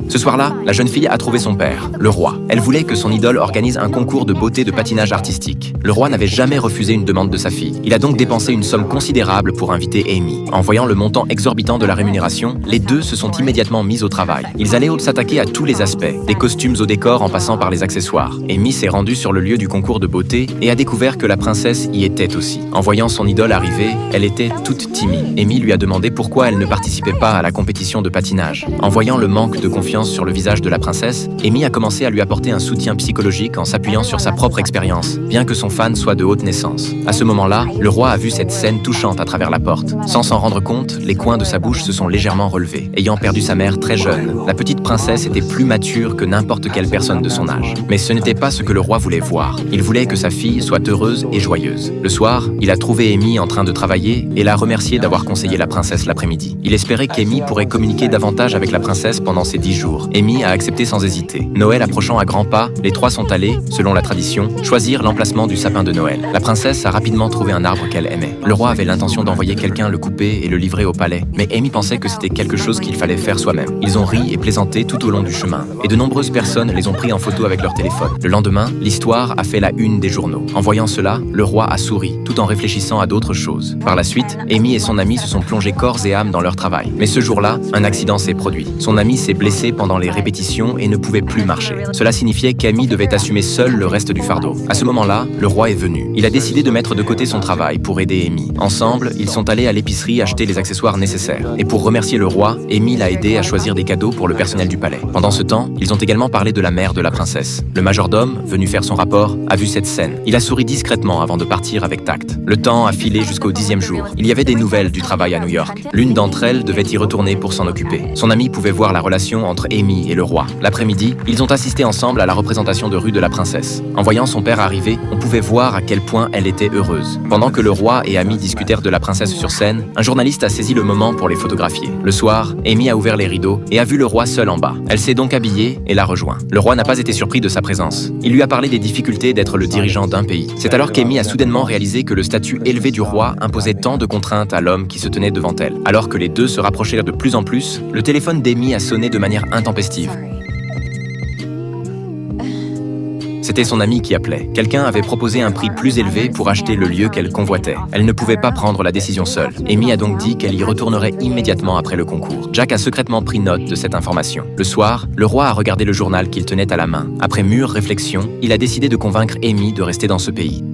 Ce soir-là, la jeune fille a trouvé son père, le roi. Elle voulait que son idole organise un concours de beauté de patinage artistique. Le roi n'avait jamais refusé une demande de sa fille. Il a donc dépensé une somme considérable pour inviter Amy. En voyant le montant exorbitant de la rémunération, les deux se sont immédiatement mis au travail. Ils allaient s'attaquer à tous les aspects, des costumes au décor en passant par les accessoires. Amy s'est rendue sur le lieu du concours de beauté et a découvert que la princesse y était aussi. En voyant son idole arriver, elle était toute timide. Amy lui a demandé pourquoi elle ne participait pas à la compétition de patinage. En voyant le manque de confiance sur le visage de la princesse, Amy a commencé à lui apporter un soutien psychologique en s'appuyant sur sa propre expérience, bien que son fan soit de haute naissance. À ce moment-là, le roi a vu cette scène touchante à travers la porte. Sans s'en rendre compte, les coins de sa bouche se sont légèrement relevés. Ayant perdu sa mère très jeune, la petite princesse était plus mature que n'importe quelle personne de son âge. Mais ce n'était pas ce que le roi voulait voir. Il voulait que sa fille soit heureuse et joyeuse. Le soir, il a trouvé Amy en train de travailler et l'a remercié d'avoir conseillé la princesse l'après-midi. Il espérait qu'Amy pourrait communiquer davantage avec la princesse pendant ces 10 jours. Amy a accepté sans hésiter. Noël approchant à grands pas, les trois sont allés, selon la tradition, choisir l'emplacement du sapin de Noël. La princesse a rapidement trouvé un arbre qu'elle aimait. Le roi avait l'intention d'envoyer quelqu'un le couper et le livrer au palais, mais Amy pensait que c'était quelque chose qu'il fallait faire soi-même. Ils ont ri et plaisanté tout au long du chemin, et de nombreuses personnes les ont pris en photo avec leur téléphone. Le lendemain, l'histoire a fait la une des journaux. En voyant cela, le roi a souri, tout en réfléchissant à d'autres choses. Par la suite, Amy et son ami se sont plongés corps et âme dans leur travail. Mais ce jour-là, un accident s'est produit. Son ami s'est blessé pendant les répétitions et ne pouvait plus marcher. Cela signifiait qu'Amy devait assumer seule le reste du fardeau. À ce moment-là, le roi est venu. Il a décidé de mettre de côté son travail pour aider Amy. Ensemble, ils sont allés à l'épicerie acheter les accessoires nécessaires. Et pour remercier le roi, Amy l'a aidé à choisir des cadeaux pour le personnel du palais. Pendant ce temps, ils ont également parlé de la mère de la princesse. Le majordome, venu faire son rapport, a vu cette scène. Il a souri discrètement avant de partir avec tact. Le temps a filé jusqu'au 10e jour. Il y avait des nouvelles du travail à New York. L'une d'entre elles devait y retourner pour s'en occuper. Son ami pouvait voir la relation entre Amy et le roi. L'après-midi, ils ont assisté ensemble à la représentation de rue de la princesse. En voyant son père arriver, on pouvait voir à quel point elle était heureuse. Pendant que le roi et Amy discutèrent de la princesse sur scène, un journaliste a saisi le moment pour les photographier. Le soir, Amy a ouvert les rideaux et a vu le roi seul en bas. Elle s'est donc habillée et l'a rejoint. Le roi n'a pas été surpris de sa présence. Il lui a parlé des difficultés d'être le dirigeant d'un pays. C'est alors qu'Amy a soudainement réalisé que le statut élevé du roi imposait tant de contraintes à l'homme qui se tenait devant elle. Alors que les deux se rapprochèrent de plus en plus, le téléphone d'Amy a sonné de manière intempestive. C'était son ami qui appelait. Quelqu'un avait proposé un prix plus élevé pour acheter le lieu qu'elle convoitait. Elle ne pouvait pas prendre la décision seule. Amy a donc dit qu'elle y retournerait immédiatement après le concours. Jack a secrètement pris note de cette information. Le soir, le roi a regardé le journal qu'il tenait à la main. Après mûre réflexion, il a décidé de convaincre Amy de rester dans ce pays.